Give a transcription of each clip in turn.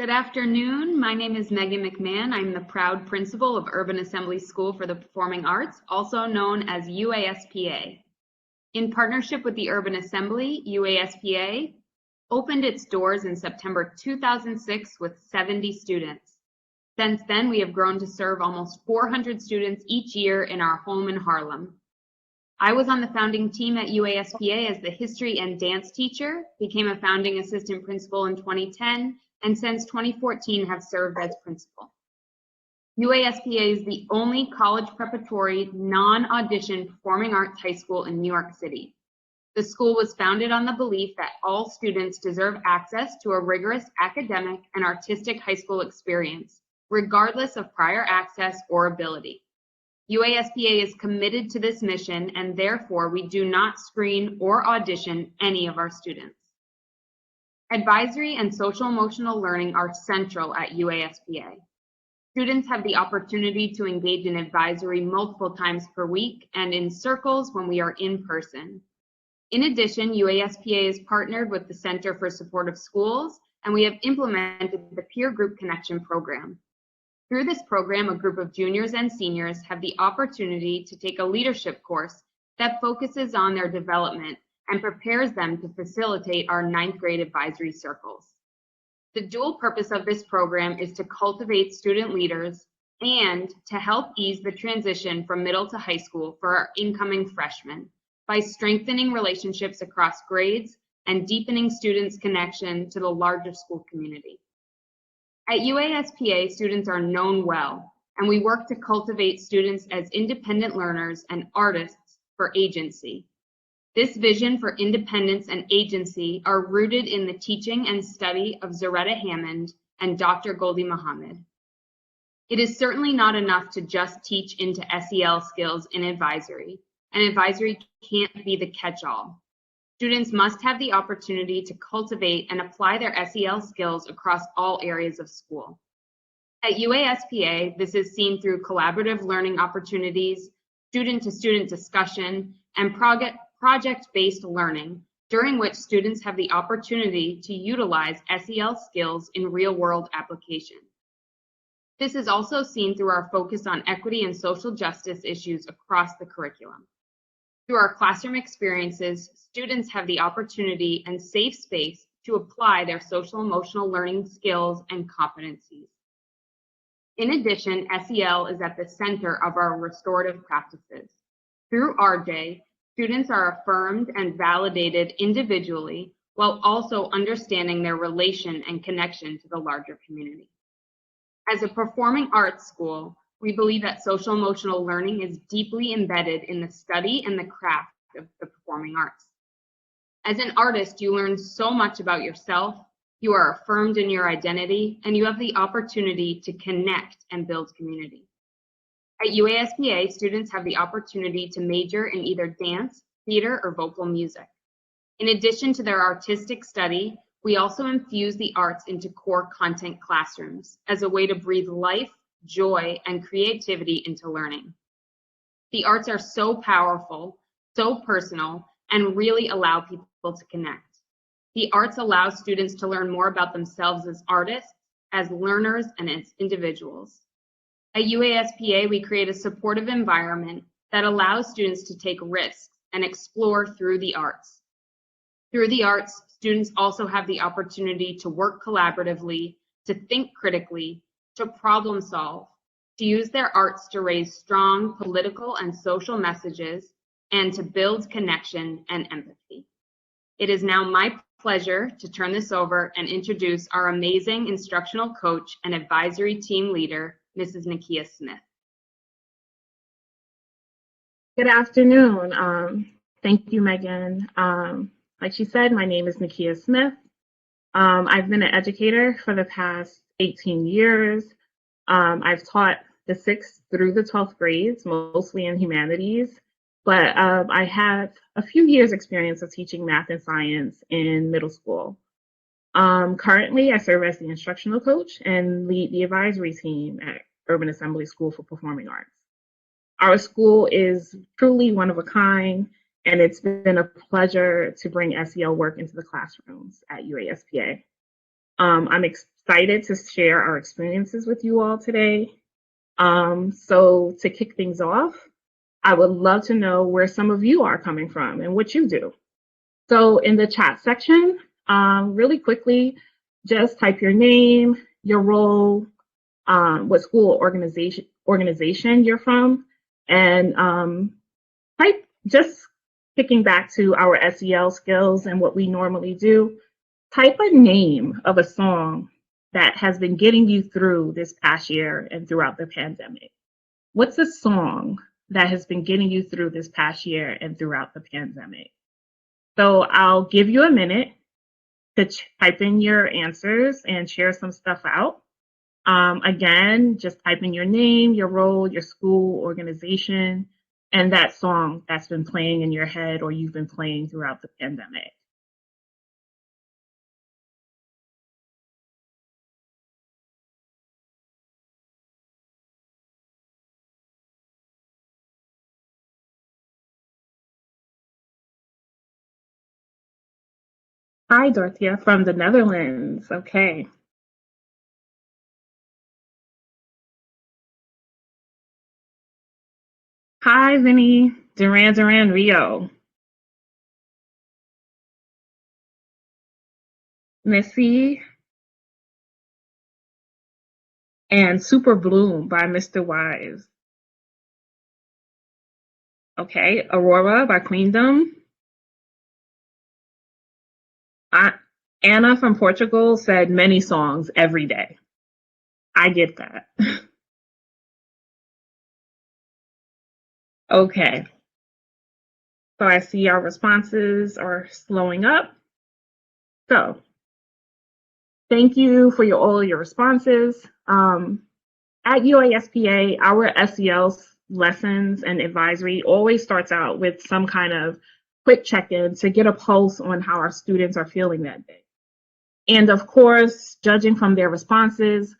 Good afternoon. My name is Megan Mcmahon. I'm the proud principal of Urban Assembly School for the Performing Arts, also known as UASPA. In partnership with the Urban Assembly, UASPA opened its doors in September 2006 with 70 students. Since then, we have grown to serve almost 400 students each year in our home in Harlem. I was on the founding team at UASPA as the history and dance teacher, became a founding assistant principal in 2010, and since 2014 have served as principal. UASPA is the only college preparatory, non-audition performing arts high school in New York City. The school was founded on the belief that all students deserve access to a rigorous academic and artistic high school experience, regardless of prior access or ability. UASPA is committed to this mission, and therefore we do not screen or audition any of our students. Advisory and social-emotional learning are central at UASPA. Students have the opportunity to engage in advisory multiple times per week and in circles when we are in person. In addition, UASPA is partnered with the Center for Supportive Schools, and we have implemented the Peer Group Connection program. Through this program, a group of juniors and seniors have the opportunity to take a leadership course that focuses on their development and prepares them to facilitate our 9th grade advisory circles. The dual purpose of this program is to cultivate student leaders and to help ease the transition from middle to high school for our incoming freshmen by strengthening relationships across grades and deepening students' connection to the larger school community. At UASPA, students are known well, and we work to cultivate students as independent learners and artists for agency. This vision for independence and agency are rooted in the teaching and study of Zaretta Hammond and Dr. Goldie Muhammad. It is certainly not enough to just teach into SEL skills in advisory, and advisory can't be the catch-all. Students must have the opportunity to cultivate and apply their SEL skills across all areas of school. At UASPA, this is seen through collaborative learning opportunities, student-to-student discussion, and project-based learning, during which students have the opportunity to utilize SEL skills in real-world application. This is also seen through our focus on equity and social justice issues across the curriculum. Through our classroom experiences, students have the opportunity and safe space to apply their social-emotional learning skills and competencies. In addition, SEL is at the center of our restorative practices. Through RJ, students are affirmed and validated individually while also understanding their relation and connection to the larger community. As a performing arts school, we believe that social emotional learning is deeply embedded in the study and the craft of the performing arts. As an artist, you learn so much about yourself, you are affirmed in your identity, and you have the opportunity to connect and build community. At UASPA, students have the opportunity to major in either dance, theater, or vocal music. In addition to their artistic study, we also infuse the arts into core content classrooms as a way to breathe life, joy, and creativity into learning. The arts are so powerful, so personal, and really allow people to connect. The arts allow students to learn more about themselves as artists, as learners, and as individuals. At UASPA, we create a supportive environment that allows students to take risks and explore through the arts. Through the arts, students also have the opportunity to work collaboratively, to think critically, to problem solve, to use their arts to raise strong political and social messages, and to build connection and empathy. It is now my pleasure to turn this over and introduce our amazing instructional coach and advisory team leader, Mrs. Nakia Smith. Good afternoon. Thank you, Megan. Like she said, my name is Nakia Smith. I've been an educator for the past 18 years. I've taught the 6th through the 12th grades, mostly in humanities, but I have a few years experience of teaching math and science in middle school. Currently, I serve as the instructional coach and lead the advisory team at Urban Assembly School for Performing Arts. Our school is truly one of a kind, and it's been a pleasure to bring SEL work into the classrooms at UASPA. I'm excited to share our experiences with you all today. So to kick things off, I would love to know where some of you are coming from and what you do. So in the chat section, really quickly, just type your name, your role, what school organization you're from, and type just kicking back to our SEL skills and what we normally do. Type a name of a song that has been getting you through this past year and throughout the pandemic. What's a song that has been getting you through this past year and throughout the pandemic? So I'll give you a minute to type in your answers and share some stuff out. Again, just type in your name, your role, your school, organization, and that song that's been playing in your head or you've been playing throughout the pandemic. Hi, Dorothea from the Netherlands. Okay. Hi, Vinny. Duran Duran Rio. Missy and Super Bloom by Mr. Wise. Okay. Aurora by Queendom. Anna from Portugal said many songs every day. I get that. Okay. So I see our responses are slowing up. So thank you for all your responses. At UASPA, our SEL lessons and advisory always starts out with some kind of quick check-in to get a pulse on how our students are feeling that day. And of course, judging from their responses,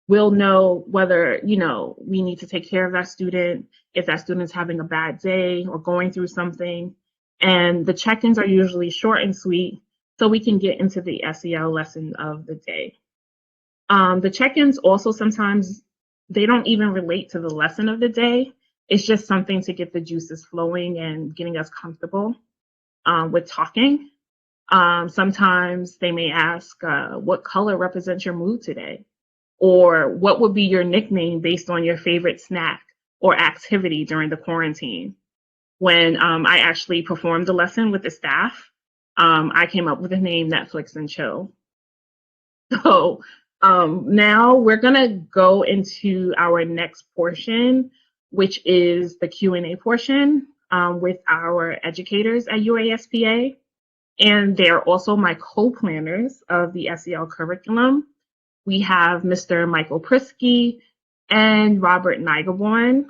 we'll know whether, we need to take care of that student, if that student's having a bad day or going through something. And the check-ins are usually short and sweet, so we can get into the SEL lesson of the day. The check-ins also sometimes, they don't even relate to the lesson of the day. It's just something to get the juices flowing and getting us comfortable with talking. Sometimes they may ask, what color represents your mood today? Or what would be your nickname based on your favorite snack or activity during the quarantine? When I actually performed the lesson with the staff, I came up with the name Netflix and Chill. So now we're gonna go into our next portion, which is the Q&A portion with our educators at UASPA. And they're also my co-planners of the SEL curriculum. We have Mr. Michael Prisky and Robert Nigelborn.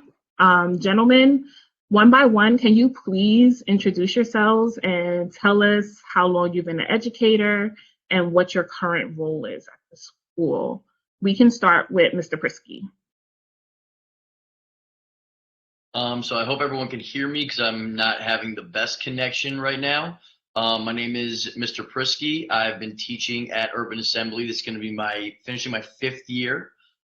Gentlemen, one by one, can you please introduce yourselves and tell us how long you've been an educator and what your current role is at the school? We can start with Mr. Prisky. So I hope everyone can hear me because I'm not having the best connection right now. My name is Mr. Prisky. I've been teaching at Urban Assembly. This is going to be finishing my 5th year.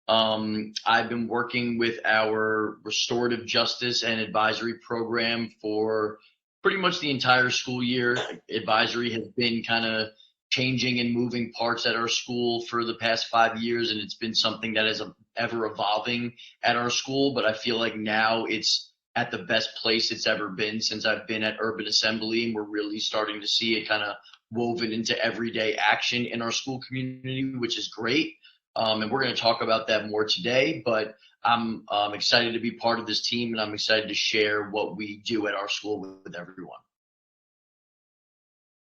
I've been working with our restorative justice and advisory program for pretty much the entire school year. Advisory has been kind of changing and moving parts at our school for the past 5 years, and it's been something that is ever evolving at our school. But I feel like now it's at the best place it's ever been since I've been at Urban Assembly, and we're really starting to see it kind of woven into everyday action in our school community, which is great. And we're going to talk about that more today, but I'm excited to be part of this team, and I'm excited to share what we do at our school with everyone.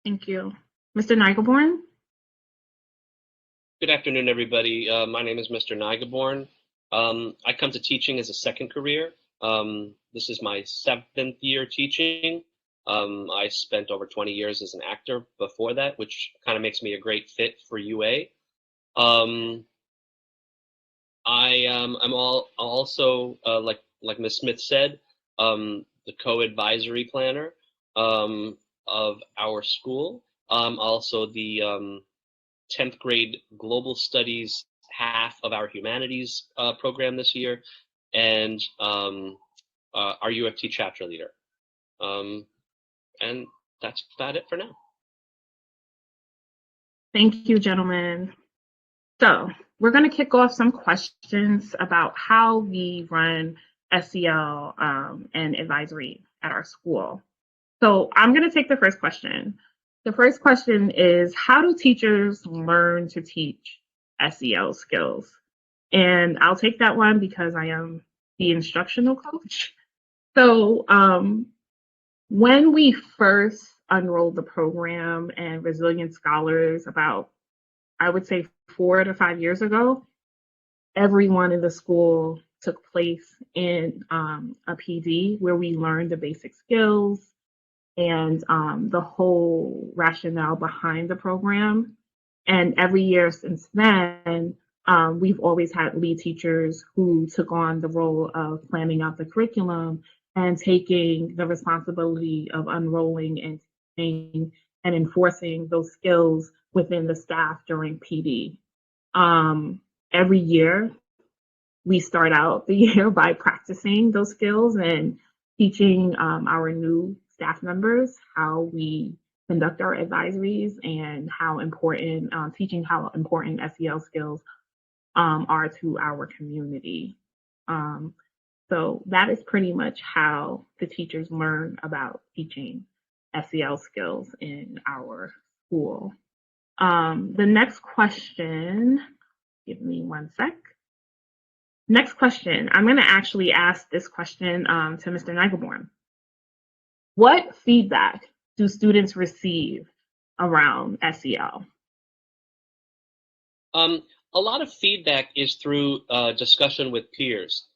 Thank you. Mr. Nigelborn? Good afternoon, everybody. My name is Mr. Nigelborn. I come to teaching as a second career. This is my 7th year teaching. I spent over 20 years as an actor before that, which kind of makes me a great fit for UA. I'm also like Ms. Smith said, the co-advisory planner of our school. Also the 10th grade global studies half of our humanities program this year, and our UFT chapter leader. And that's about it for now. Thank you, gentlemen. So we're going to kick off some questions about how we run SEL and advisory at our school. So I'm going to take the first question. The first question is, how do teachers learn to teach SEL skills? And I'll take that one because I am the instructional coach. So when we first unrolled the program and Resilient Scholars about, I would say 4 to 5 years ago, everyone in the school took place in a PD where we learned the basic skills and the whole rationale behind the program. And every year since then, we've always had lead teachers who took on the role of planning out the curriculum and taking the responsibility of unrolling and teaching and enforcing those skills within the staff during PD. Every year, we start out the year by practicing those skills and teaching our new staff members how we conduct our advisories and how important, teaching how important SEL skills are to our community. So that is pretty much how the teachers learn about teaching SEL skills in our school. The next question, give me one sec. Next question, I'm going to actually ask this question to Mr. Nakia. What feedback do students receive around SEL? A lot of feedback is through discussion with peers.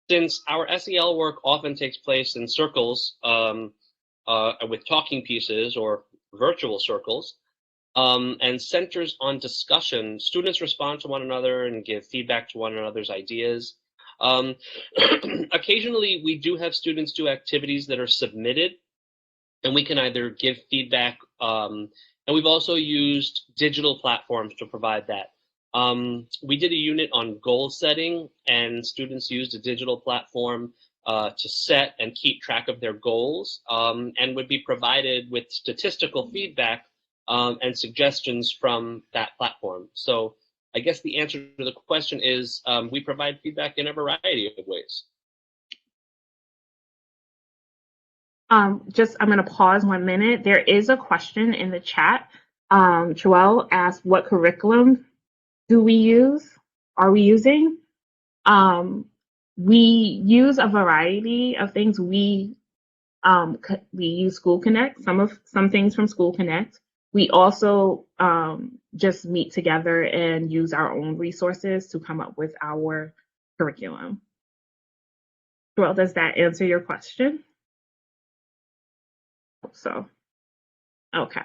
Since our SEL work often takes place in circles with talking pieces or virtual circles, and centers on discussion, students respond to one another and give feedback to one another's ideas. Occasionally, we do have students do activities that are submitted, and we can either give feedback, and we've also used digital platforms to provide that. We did a unit on goal setting, and students used a digital platform to set and keep track of their goals, and would be provided with statistical feedback and suggestions from that platform. So I guess the answer to the question is we provide feedback in a variety of ways. I'm going to pause 1 minute. There is a question in the chat. Joelle asked, what curriculum are we using? We use a variety of things. We use School Connect, some things from School Connect. We also just meet together and use our own resources to come up with our curriculum. Well, does that answer your question? So, okay.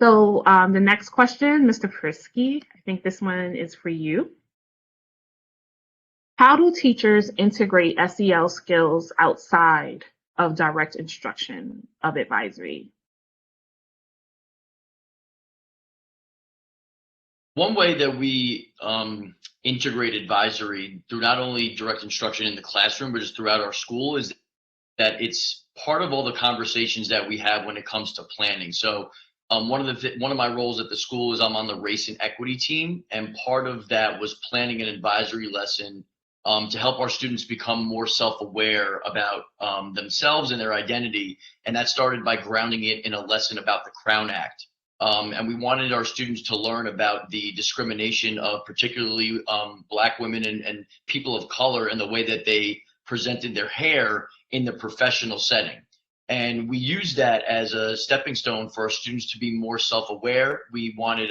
So the next question, Mr. Prisky, I think this one is for you. How do teachers integrate SEL skills outside of direct instruction of advisory? One way that we integrate advisory through not only direct instruction in the classroom, but just throughout our school is that it's part of all the conversations that we have when it comes to planning. So one of my roles at the school is I'm on the race and equity team, and part of that was planning an advisory lesson to help our students become more self-aware about themselves and their identity. And that started by grounding it in a lesson about the Crown Act. And we wanted our students to learn about the discrimination of particularly Black women and people of color and the way that they presented their hair in the professional setting. And we used that as a stepping stone for our students to be more self-aware. We wanted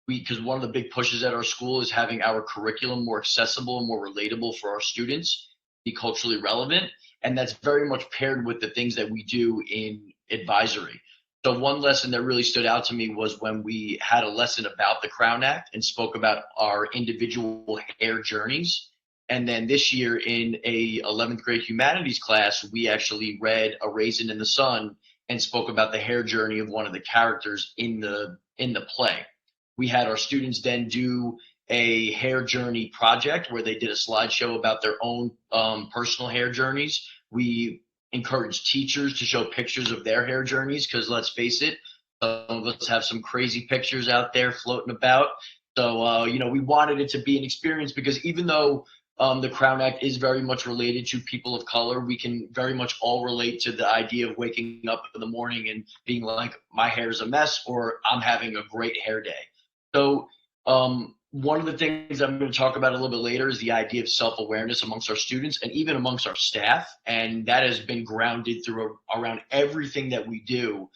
because one of the big pushes at our school is having our curriculum more accessible and more relatable for our students, be culturally relevant. And that's very much paired with the things that we do in advisory. So one lesson that really stood out to me was when we had a lesson about the Crown Act and spoke about our individual hair journeys. And then this year in a 11th grade humanities class, we actually read Arisen in the Sun and spoke about the hair journey of one of the characters in the play. We had our students then do a hair journey project where they did a slideshow about their own personal hair journeys. We encouraged teachers to show pictures of their hair journeys because let's face it, some of us have some crazy pictures out there floating about. So, we wanted it to be an experience because even though the Crown Act is very much related to people of color, we can very much all relate to the idea of waking up in the morning and being like, my hair's a mess or I'm having a great hair day. So one of the things I'm going to talk about a little bit later is the idea of self-awareness amongst our students and even amongst our staff. And that has been grounded through around everything that we do.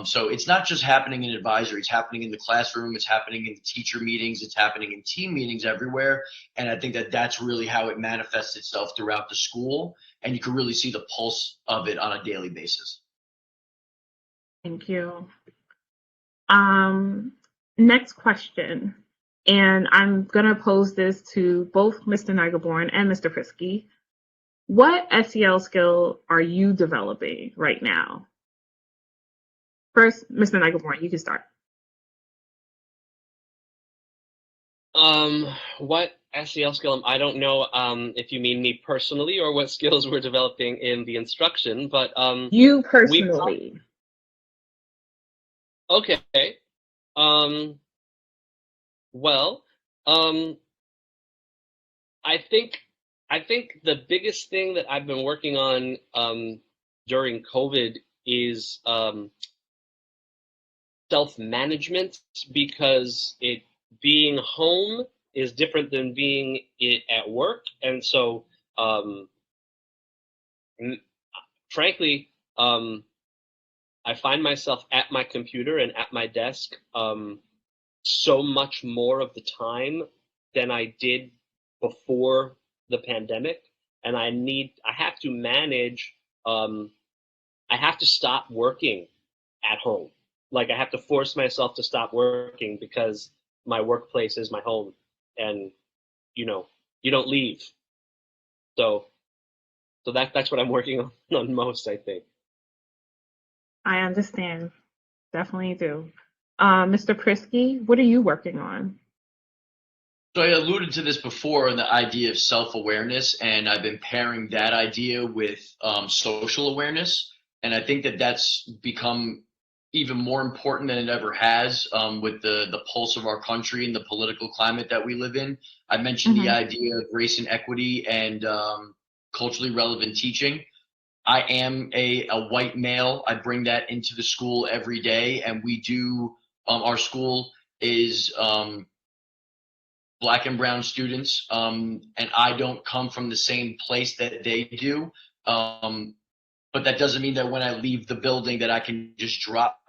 So it's not just happening in advisory, it's happening in the classroom, it's happening in teacher meetings, it's happening in team meetings everywhere. And I think that that's really how it manifests itself throughout the school. And you can really see the pulse of it on a daily basis. Thank you. Next question, and I'm going to pose this to both Mr. Nigelborn and Mr. Prisky. What SEL skill are you developing right now? First, Mr. Nigelborn, you can start. What SEL skill? I don't know if you mean me personally or what skills we're developing in the instruction, but you personally. Okay. Well, I think the biggest thing that I've been working on during COVID is self-management, because being home is different than being at work, and so frankly, I find myself at my computer and at my desk so much more of the time than I did before the pandemic, and I have to manage. I have to stop working at home. Like, I have to force myself to stop working because my workplace is my home, and you don't leave. So that's what I'm working on most, I think. I understand. Definitely do. Mr. Prisky, what are you working on? So I alluded to this before in the idea of self-awareness, and I've been pairing that idea with social awareness. And I think that that's become even more important than it ever has with the pulse of our country and the political climate that we live in. I mentioned the idea of race and equity and culturally relevant teaching. I am a white male. I bring that into the school every day, and we do, our school is Black and brown students, and I don't come from the same place that they do. But that doesn't mean that when I leave the building that I can just drop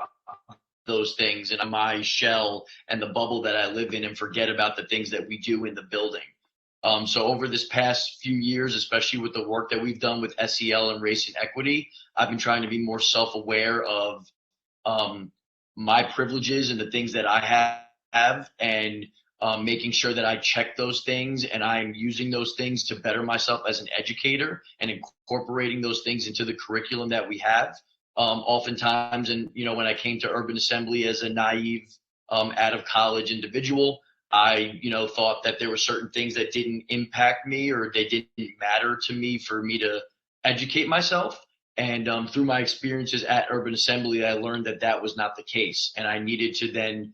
those things in my shell and the bubble that I live in and forget about the things that we do in the building. So over this past few years, especially with the work that we've done with SEL and race and equity, I've been trying to be more self-aware of my privileges and the things that I have, and making sure that I check those things and I'm using those things to better myself as an educator and incorporating those things into the curriculum that we have. Oftentimes, and when I came to Urban Assembly as a naive out of college individual, I thought that there were certain things that didn't impact me or they didn't matter to me for me to educate myself. And through my experiences at Urban Assembly, I learned that that was not the case, and I needed to then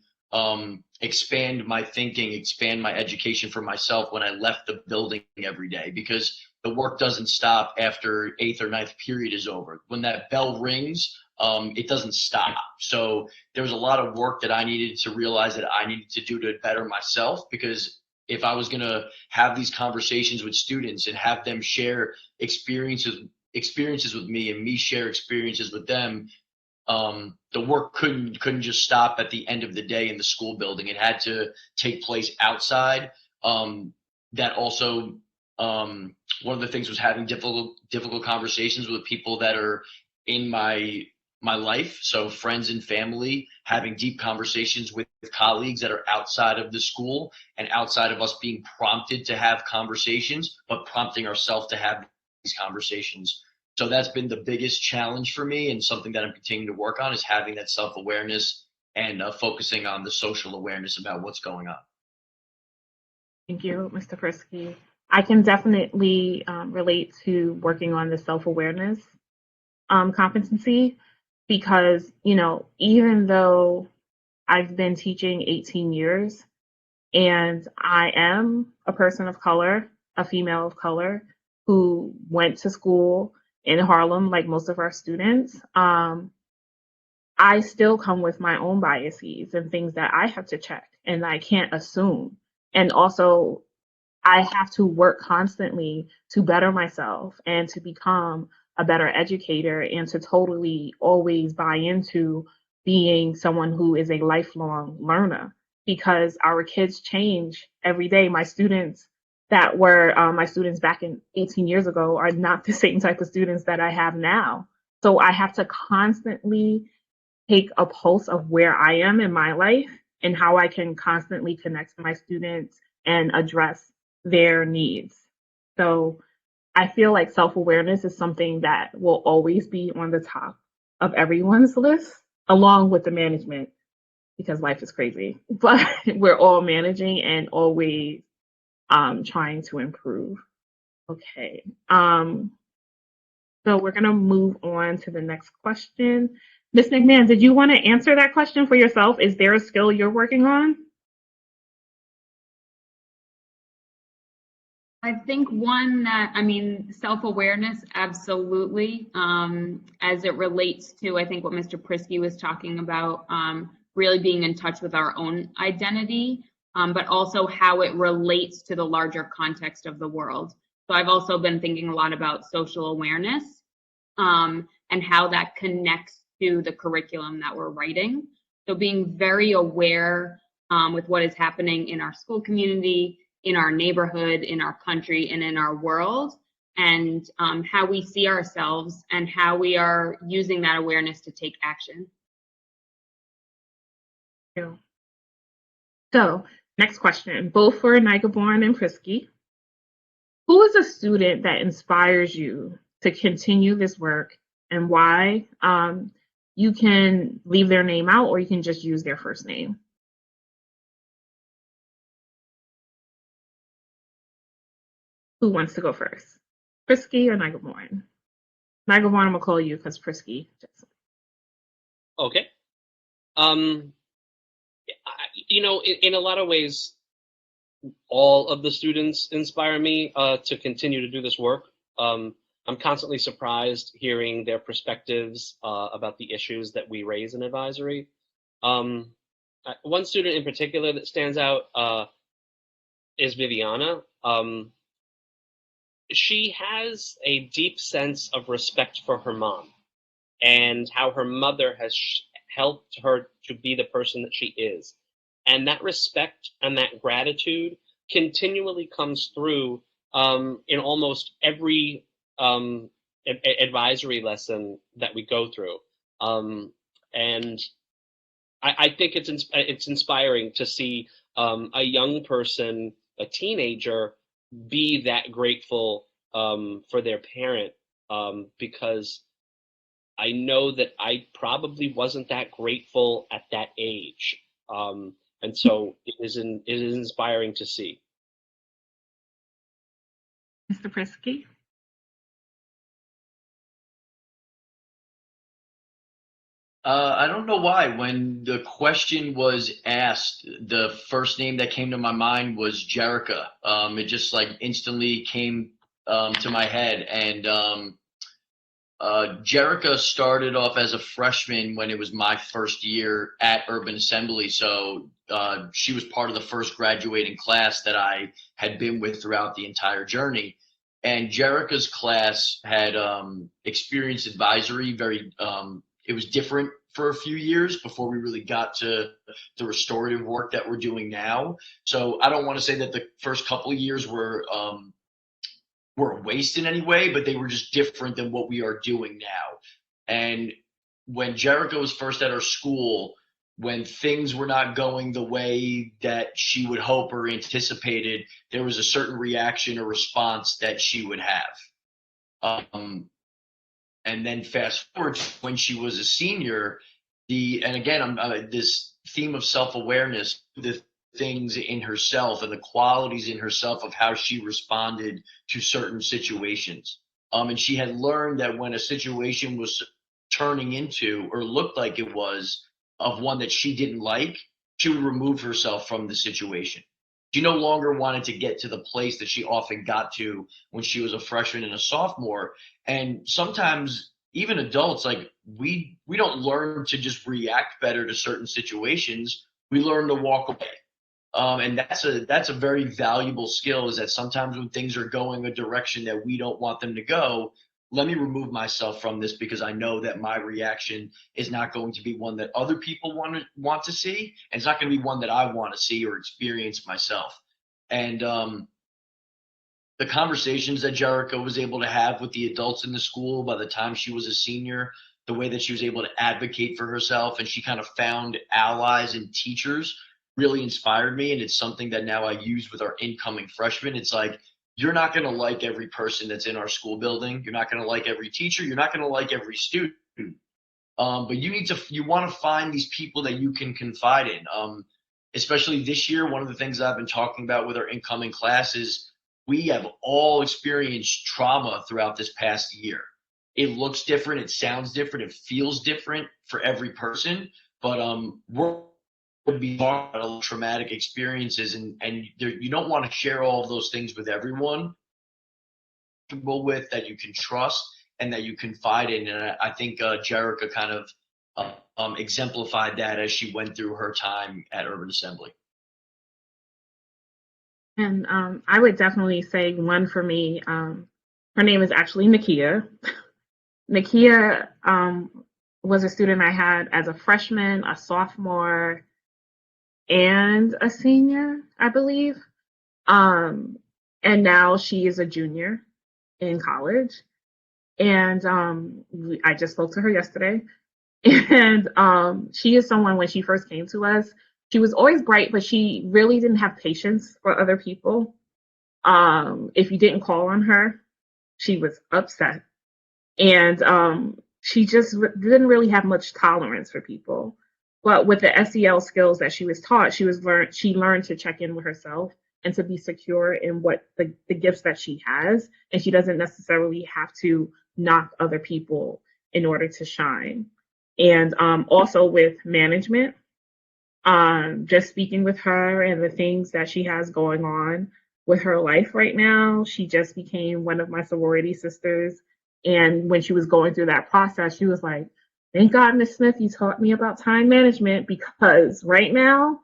expand my thinking, expand my education for myself when I left the building every day, because the work doesn't stop after 8th or 9th period is over. When that bell rings, it doesn't stop. So there was a lot of work that I needed to realize that I needed to do to better myself, because if I was going to have these conversations with students and have them share experiences with me and me share experiences with them, the work couldn't just stop at the end of the day in the school building. It had to take place outside. That also, one of the things was having difficult conversations with people that are in my life. So friends and family, having deep conversations with colleagues that are outside of the school and outside of us being prompted to have conversations, but prompting ourselves to have these conversations. So that's been the biggest challenge for me, and something that I'm continuing to work on is having that self-awareness and focusing on the social awareness about what's going on. Thank you, Mr. Prisky. I can definitely relate to working on the self-awareness competency because, even though I've been teaching 18 years and I am a person of color, a female of color who went to school in Harlem like most of our students, I still come with my own biases and things that I have to check and I can't assume. And also, I have to work constantly to better myself and to become a better educator and to totally always buy into being someone who is a lifelong learner because our kids change every day. My students that were my students back in 18 years ago are not the same type of students that I have now. So I have to constantly take a pulse of where I am in my life and how I can constantly connect to my students and address their needs. So I feel like self-awareness is something that will always be on the top of everyone's list, along with the management, because life is crazy. But we're all managing and always trying to improve. Okay. So we're going to move on to the next question. Ms. McMahon, did you want to answer that question for yourself? Is there a skill you're working on? I think one that, self-awareness, absolutely, as it relates to, I think what Mr. Prisky was talking about, really being in touch with our own identity, but also how it relates to the larger context of the world. So I've also been thinking a lot about social awareness and how that connects to the curriculum that we're writing. So being very aware with what is happening in our school community, in our neighborhood, in our country, and in our world, and how we see ourselves and how we are using that awareness to take action. So, next question, both for Nakia and Prisky. Who is a student that inspires you to continue this work and why? You can leave their name out or you can just use their first name. Who wants to go first? Prisky or Nakia? Nakia, I'm gonna call you because Prisky. Okay. In a lot of ways, all of the students inspire me to continue to do this work. I'm constantly surprised hearing their perspectives about the issues that we raise in advisory. One student in particular that stands out is Viviana. She has a deep sense of respect for her mom and how her mother has helped her to be the person that she is. And that respect and that gratitude continually comes through in almost every advisory lesson that we go through. And I think it's inspiring to see a young person, a teenager, be that grateful for their parent because I know that I probably wasn't that grateful at that age. And so it is inspiring to see. Mr. Prisky? I don't know why. When the question was asked, the first name that came to my mind was Jerica. It just like instantly came to my head. And Jerica started off as a freshman when it was my first year at Urban Assembly. So she was part of the first graduating class that I had been with throughout the entire journey. And Jerica's class had experienced advisory it was different for a few years before we really got to the restorative work that we're doing now. So I don't want to say that the first couple of years were a waste in any way, but they were just different than what we are doing now. And when Jerica was first at our school, when things were not going the way that she would hope or anticipated, there was a certain reaction or response that she would have. And then fast forward when she was a senior, and again, this theme of self-awareness, the things in herself and the qualities in herself of how she responded to certain situations. And she had learned that when a situation was turning into or looked like it was of one that she didn't like, she would remove herself from the situation. She no longer wanted to get to the place that she often got to when she was a freshman and a sophomore. And sometimes even adults, like we don't learn to just react better to certain situations. We learn to walk away. And that's a very valuable skill, is that sometimes when things are going a direction that we don't want them to go, let me remove myself from this because I know that my reaction is not going to be one that other people want to see, and it's not going to be one that I want to see or experience myself. And the conversations that Jerica was able to have with the adults in the school by the time she was a senior, the way that she was able to advocate for herself, and she kind of found allies and teachers, really inspired me. And it's something that now I use with our incoming freshmen. It's like, you're not going to like every person that's in our school building. You're not going to like every teacher. You're not going to like every student. But you want to find these people that you can confide in. Especially this year, one of the things I've been talking about with our incoming class is we have all experienced trauma throughout this past year. It looks different. It sounds different. It feels different for every person. But we're would be talking about traumatic experiences, and you don't want to share all of those things with everyone. With that you can trust and that you confide in, and I think Jerica kind of exemplified that as she went through her time at Urban Assembly. And I would definitely say one for me. Her name is actually Nakia. Nakia was a student I had as a freshman, a sophomore, and a senior, I believe. And now she is a junior in college. And I just spoke to her yesterday. And she is someone, when she first came to us, she was always bright, but she really didn't have patience for other people. If you didn't call on her, she was upset. And she just didn't really have much tolerance for people. But with the SEL skills that she was taught, she learned to check in with herself and to be secure in what the gifts that she has. And she doesn't necessarily have to knock other people in order to shine. And also with management, just speaking with her and the things that she has going on with her life right now. She just became one of my sorority sisters. And when she was going through that process, she was like, thank God, Miss Smith, you taught me about time management, because right now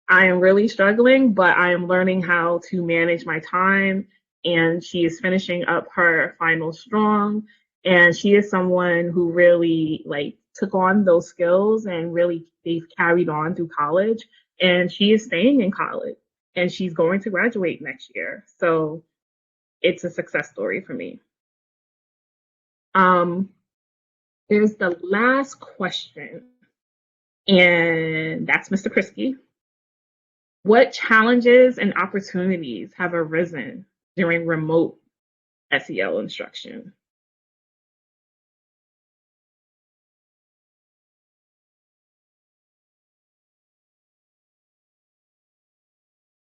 I am really struggling, but I am learning how to manage my time. And she is finishing up her final strong. And she is someone who really took on those skills, and really they've carried on through college. And she is staying in college, and she's going to graduate next year. So it's a success story for me. There's the last question, and that's Mr. Prisky. What challenges and opportunities have arisen during remote SEL instruction?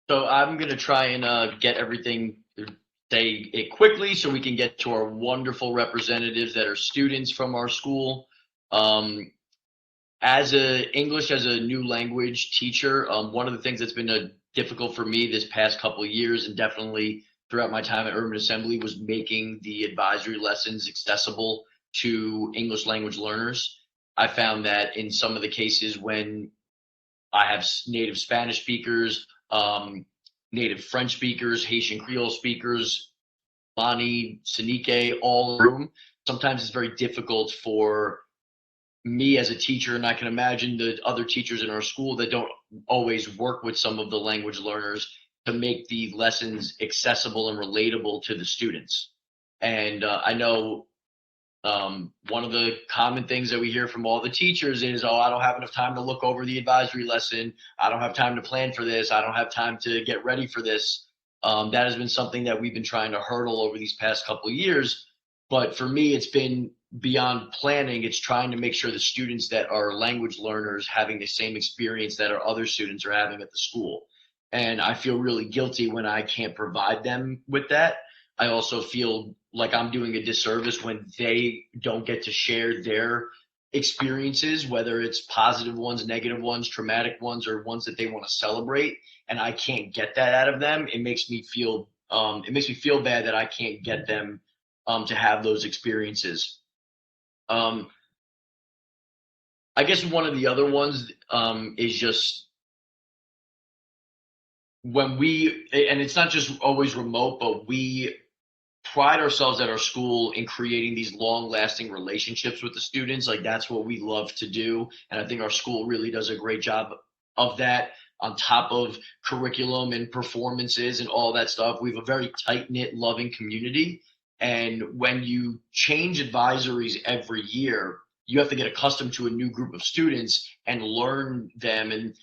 So I'm going to try and get everything, say it quickly so we can get to our wonderful representatives that are students from our school. As English as a new language teacher, one of the things that's been difficult for me this past couple of years, and definitely throughout my time at Urban Assembly, was making the advisory lessons accessible to English language learners. I found that in some of the cases when I have native Spanish speakers, native French speakers, Haitian Creole speakers, Lani, Sanike, all in the room, sometimes it's very difficult for me as a teacher, and I can imagine the other teachers in our school that don't always work with some of the language learners, to make the lessons accessible and relatable to the students. And I know one of the common things that we hear from all the teachers is, oh, I don't have enough time to look over the advisory lesson. I don't have time to plan for this. I don't have time to get ready for this. That has been something that we've been trying to hurdle over these past couple of years. But for me, it's been beyond planning, it's trying to make sure the students that are language learners having the same experience that our other students are having at the school. And I feel really guilty when I can't provide them with that. I also feel like I'm doing a disservice when they don't get to share their experiences, whether it's positive ones, negative ones, traumatic ones, or ones that they want to celebrate, and I can't get that out of them. It makes me feel bad that I can't get them to have those experiences. I guess one of the other ones is just when and it's not just always remote, but we pride ourselves at our school in creating these long-lasting relationships with the students. Like, that's what we love to do, and I think our school really does a great job of that. On top of curriculum and performances and all that stuff, we have a very tight-knit, loving community. And when you change advisories every year, you have to get accustomed to a new group of students and learn them. And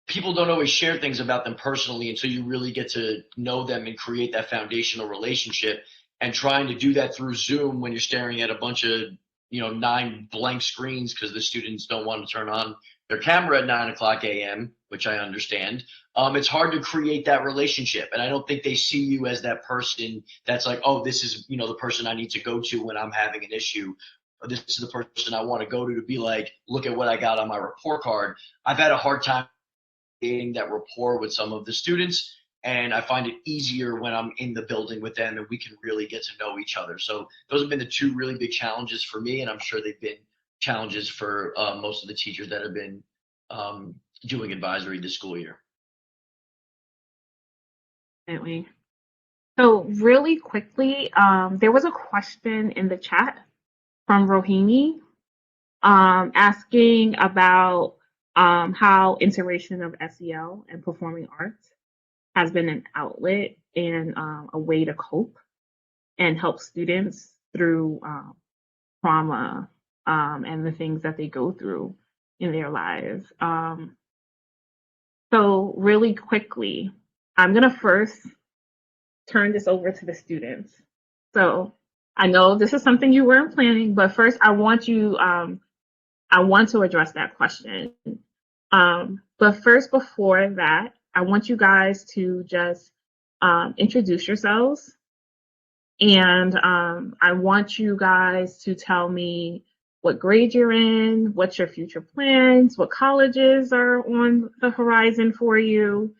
people don't always share things about them personally until you really get to know them and create that foundational relationship. And trying to do that through Zoom when you're staring at a bunch of 9 blank screens because the students don't want to turn on their camera at 9:00 a.m., which I understand. It's hard to create that relationship, and I don't think they see you as that person that's like, oh, this is the person I need to go to when I'm having an issue. Or this is the person I want to go to be like, look at what I got on my report card. I've had a hard time creating that rapport with some of the students, and I find it easier when I'm in the building with them and we can really get to know each other. So those have been the 2 really big challenges for me, and I'm sure they've been challenges for most of the teachers that have been doing advisory this school year. Definitely. So really quickly, there was a question in the chat from Rohini asking about how integration of SEL and performing arts has been an outlet and a way to cope and help students through trauma and the things that they go through in their lives. So really quickly, I'm going to first turn this over to the students. So I know this is something you weren't planning, but first I want to address that question. But first, before that, I want you guys to just introduce yourselves. And I want you guys to tell me what grade you're in, what's your future plans, what colleges are on the horizon for you.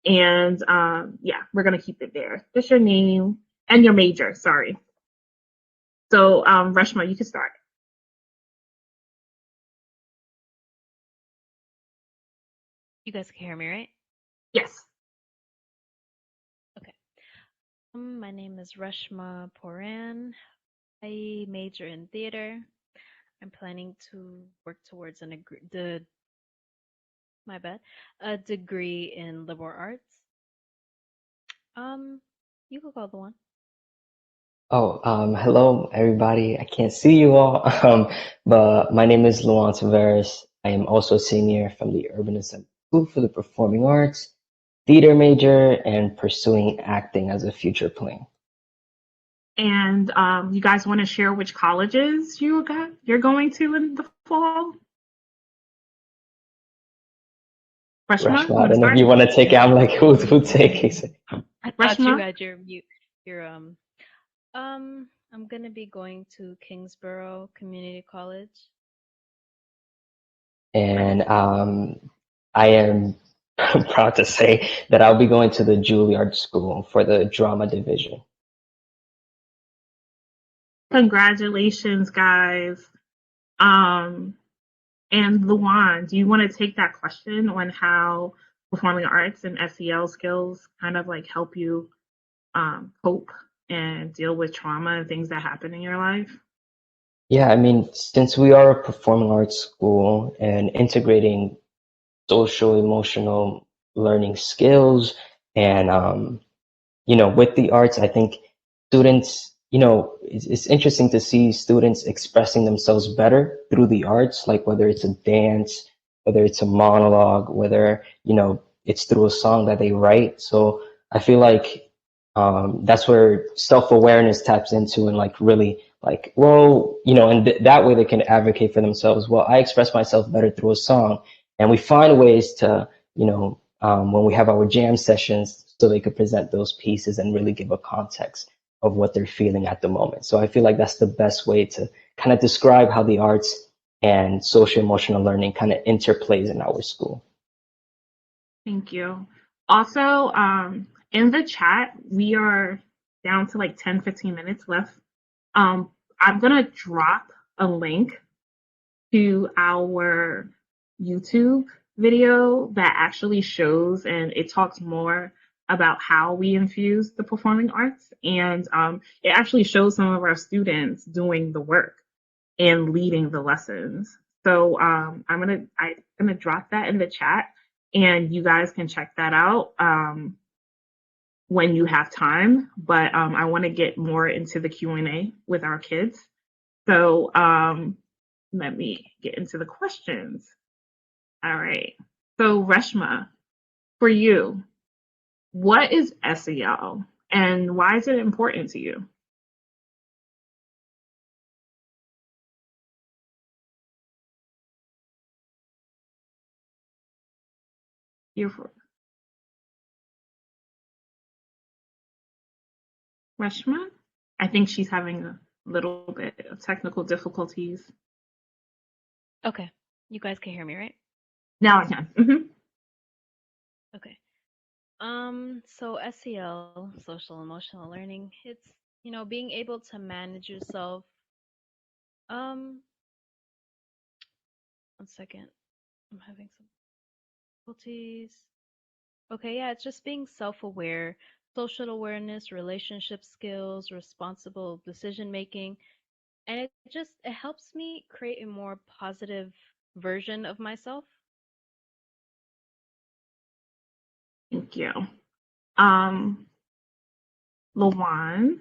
And yeah, we're going to keep it there. Just your name and your major, sorry. So Reshma, you can start. You guys can hear me, right? Yes. Okay. My name is Reshma Poran. I major in theater. I'm planning to work towards a degree in liberal arts. You could call the one. Oh, hello everybody. I can't see you all, but my name is Luan Tavares. I am also a senior from the Urban Assembly School for the Performing Arts, theater major, and pursuing acting as a future plan. And you guys want to share which colleges you're going to in the fall? Reshma, I don't know if you want to take it. I'm like, who's taking it? I thought you had your mute. I'm gonna be going to Kingsborough Community College. And I am proud to say that I'll be going to the Juilliard School for the drama division. Congratulations, guys. And Luan, do you want to take that question on how performing arts and SEL skills kind of like help you cope and deal with trauma and things that happen in your life? Yeah, I mean, since we are a performing arts school and integrating social, emotional learning skills and, with the arts, I think students, it's interesting to see students expressing themselves better through the arts, like whether it's a dance, whether it's a monologue, whether, it's through a song that they write. So I feel like that's where self-awareness taps into and like really like, well, and that way they can advocate for themselves. Well, I express myself better through a song, and we find ways to, when we have our jam sessions, so they could present those pieces and really give a context of what they're feeling at the moment. So I feel like that's the best way to kind of describe how the arts and social emotional learning kind of interplays in our school. Thank you. Also, in the chat, we are down to like 10, 15 minutes left. I'm going to drop a link to our YouTube video that actually shows and it talks more about how we infuse the performing arts. And it actually shows some of our students doing the work and leading the lessons. So I'm gonna drop that in the chat, and you guys can check that out when you have time. But I want to get more into the Q&A with our kids. So let me get into the questions. All right. So Reshma, for you, what is SEL and why is it important to you? Here for Reshma? I think she's having a little bit of technical difficulties. Okay. You guys can hear me, right? Now I can. Mm-hmm. Okay. So SEL, social emotional learning, it's, being able to manage yourself. 1 second. I'm having some difficulties. Okay, yeah, it's just being self-aware, social awareness, relationship skills, responsible decision making, and it helps me create a more positive version of myself. Thank you. Lawan,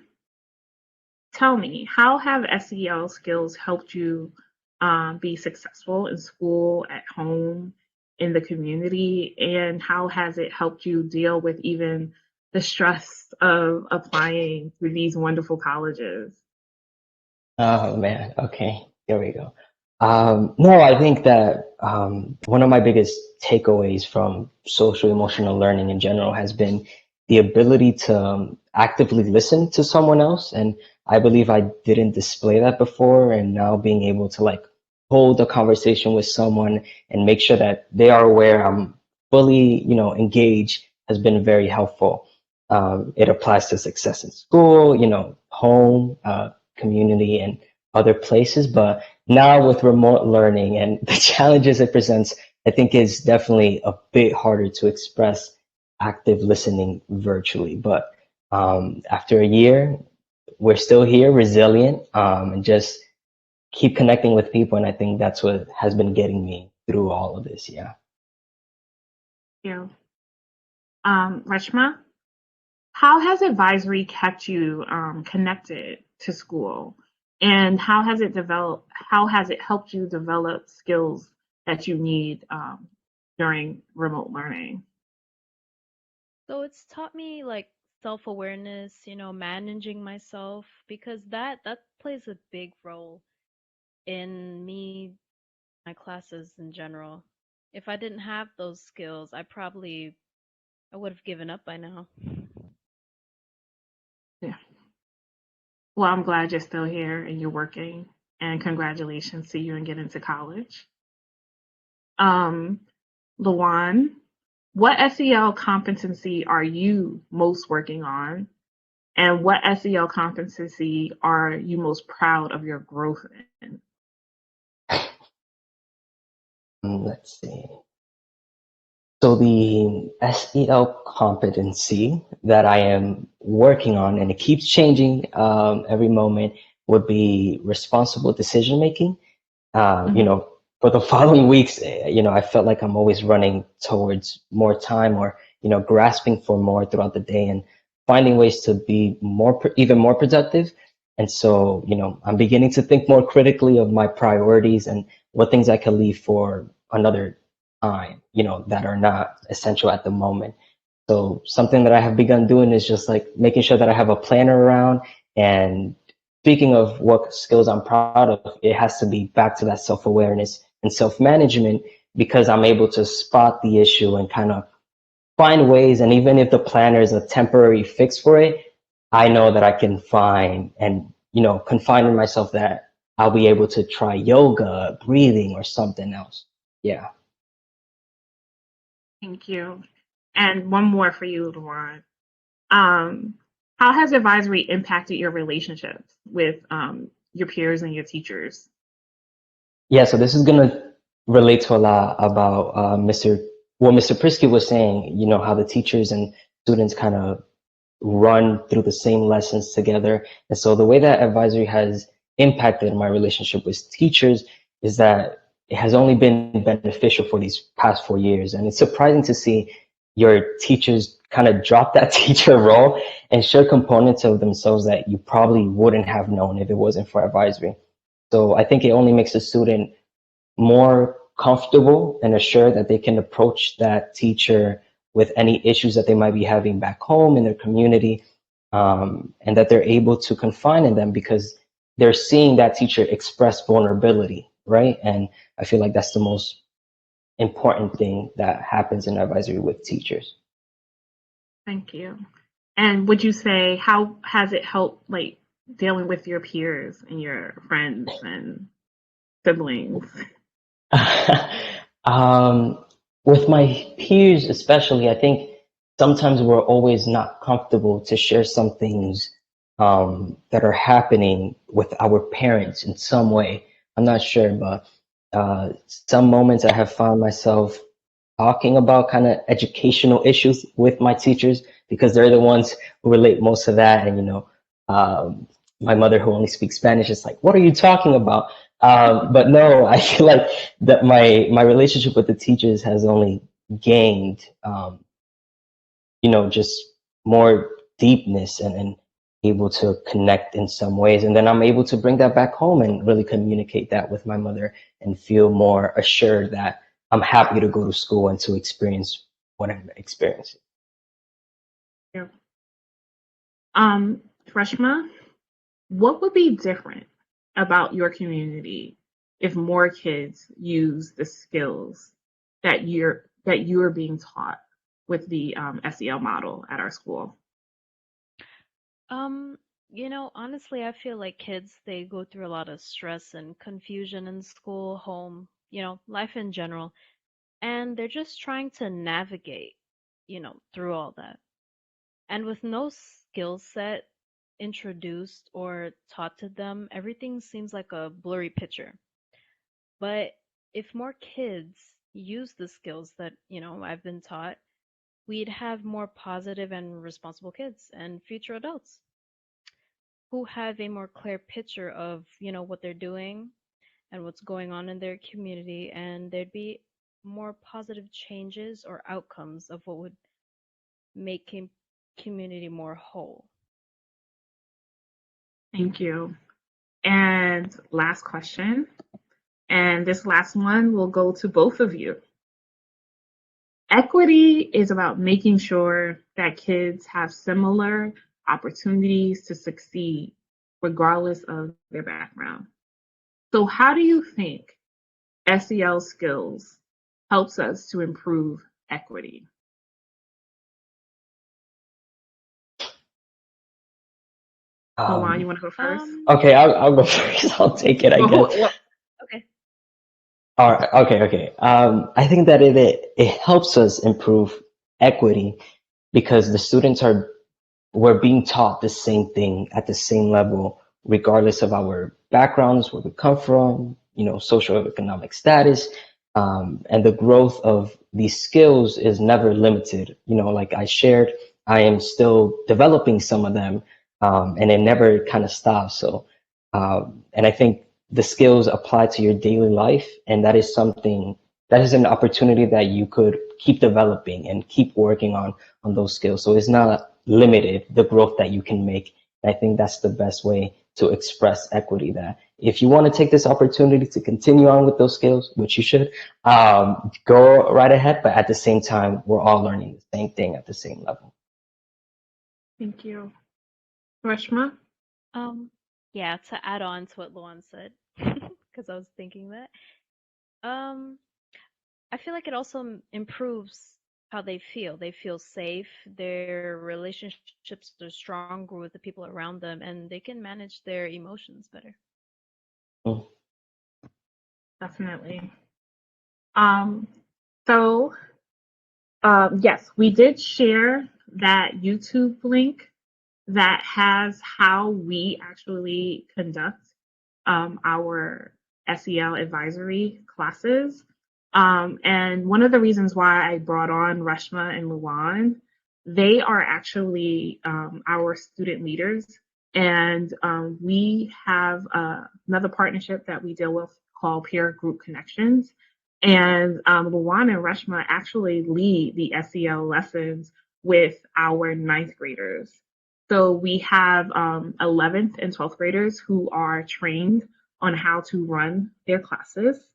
tell me, how have SEL skills helped you be successful in school, at home, in the community, and how has it helped you deal with even the stress of applying to these wonderful colleges? Oh man, okay, here we go. No, I think that one of my biggest takeaways from social emotional learning in general has been the ability to actively listen to someone else. And I believe I didn't display that before. And now being able to like hold a conversation with someone and make sure that they are aware I'm fully, engaged has been very helpful. It applies to success in school, home, community, and other places. But now with remote learning and the challenges it presents, I think is definitely a bit harder to express active listening virtually. But after a year, we're still here, resilient, and just keep connecting with people. And I think that's what has been getting me through all of this. Yeah. Yeah. Reshma, how has advisory kept you connected to school? And how has it helped you develop skills that you need during remote learning? So it's taught me like self-awareness, managing myself because that plays a big role in me, my classes in general. If I didn't have those skills, I would have given up by now. Yeah. Well, I'm glad you're still here and you're working, and congratulations to you and getting to college. Lawan, what SEL competency are you most working on? And what SEL competency are you most proud of your growth in? Let's see. So the SEL competency that I am working on, and it keeps changing every moment, would be responsible decision making. For the following weeks, I felt like I'm always running towards more time or, grasping for more throughout the day and finding ways to be even more productive. And so, I'm beginning to think more critically of my priorities and what things I can leave for another time, that are not essential at the moment. So something that I have begun doing is just like making sure that I have a planner around and speaking of what skills I'm proud of, it has to be back to that self-awareness and self-management, because I'm able to spot the issue and kind of find ways. And even if the planner is a temporary fix for it, I know that I can find and, confine in myself that I'll be able to try yoga, breathing, or something else. Yeah. Thank you. And one more for you, Lauren. How has advisory impacted your relationships with your peers and your teachers? Yeah, so this is going to relate to a lot about what Mr. Prisky was saying, how the teachers and students kind of run through the same lessons together. And so the way that advisory has impacted my relationship with teachers is that it has only been beneficial for these past 4 years. And it's surprising to see your teachers kind of drop that teacher role and share components of themselves that you probably wouldn't have known if it wasn't for advisory. So I think it only makes a student more comfortable and assured that they can approach that teacher with any issues that they might be having back home in their community, and that they're able to confide in them because they're seeing that teacher express vulnerability, right? And I feel like that's the most important thing that happens in advisory with teachers. Thank you. And would you say, how has it helped, like, dealing with your peers and your friends and siblings? With my peers, especially, I think sometimes we're always not comfortable to share some things that are happening with our parents in some way. I'm not sure, but some moments I have found myself talking about kind of educational issues with my teachers because they're the ones who relate most to that. And, my mother, who only speaks Spanish, is like, what are you talking about? But no, I feel like that my relationship with the teachers has only gained, just more deepness and able to connect in some ways. And then I'm able to bring that back home and really communicate that with my mother and feel more assured that I'm happy to go to school and to experience what I'm experiencing. Yeah. Reshma, what would be different about your community if more kids use the skills that you're being taught with the SEL model at our school? Honestly, I feel like kids, they go through a lot of stress and confusion in school, home, life in general, and they're just trying to navigate, through all that. And with no skill set introduced or taught to them, everything seems like a blurry picture. But if more kids use the skills that, I've been taught, we'd have more positive and responsible kids and future adults who have a more clear picture of, what they're doing and what's going on in their community, and there'd be more positive changes or outcomes of what would make a community more whole. Thank you. And last question. And this last one will go to both of you. Equity is about making sure that kids have similar opportunities to succeed, regardless of their background. So, how do you think SEL skills helps us to improve equity? Milan, you want to go first? Okay, I'll go first. I'll take it, I guess. Okay. All right. Okay. I think that it helps us improve equity because the students we're being taught the same thing at the same level, regardless of our backgrounds, where we come from, socioeconomic status, and the growth of these skills is never limited. Like I shared, I am still developing some of them, and it never kind of stops. So, and I think the skills apply to your daily life, and that is an opportunity that you could keep developing and keep working on those skills. So it's not limited, the growth that you can make. I think that's the best way to express equity, that if you want to take this opportunity to continue on with those skills, which you should, go right ahead, but at the same time, we're all learning the same thing at the same level. Thank you. Reshma? Yeah, to add on to what Luan said, because I was thinking that. Um, I feel like it also improves how they feel. They feel safe. Their relationships are stronger with the people around them, and they can manage their emotions better. Mm. Definitely. Um, so yes, we did share that YouTube link that has how we actually conduct our SEL advisory classes. And one of the reasons why I brought on Reshma and Luan, they are actually our student leaders. And we have another partnership that we deal with called Peer Group Connections. And Luan and Reshma actually lead the SEL lessons with our ninth graders. So we have 11th and 12th graders who are trained on how to run their classes.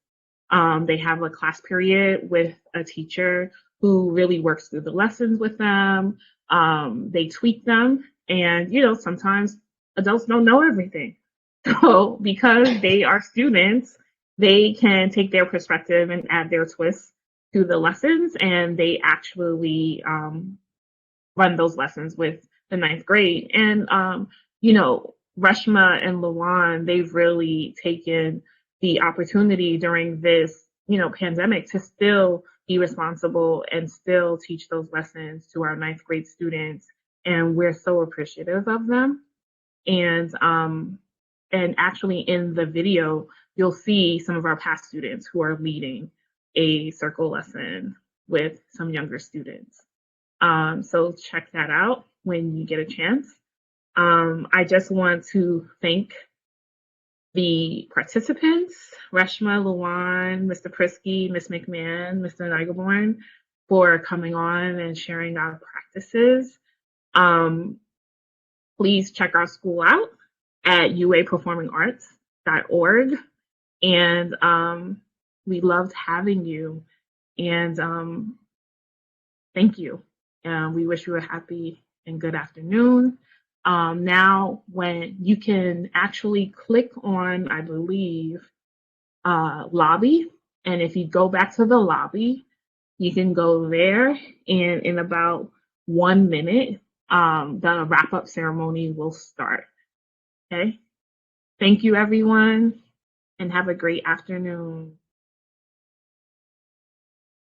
They have a class period with a teacher who really works through the lessons with them. They tweak them, and sometimes adults don't know everything. So because they are students, they can take their perspective and add their twist to the lessons, and they actually run those lessons with the ninth grade. And Reshma and Luan, they've really taken the opportunity during this, pandemic to still be responsible and still teach those lessons to our ninth grade students. And we're so appreciative of them. And actually in the video, you'll see some of our past students who are leading a circle lesson with some younger students. So check that out when you get a chance. I just want to thank the participants, Reshma, Luan, Mr. Prisky, Ms. McMahon, Mr. Nigelborn, for coming on and sharing our practices. Please check our school out at uaperformingarts.org. And we loved having you. And thank you. We wish you a happy and good afternoon. Now, when you can actually click on, I believe, lobby, and if you go back to the lobby, you can go there, and in about 1 minute, the wrap-up ceremony will start. Okay? Thank you, everyone, and have a great afternoon.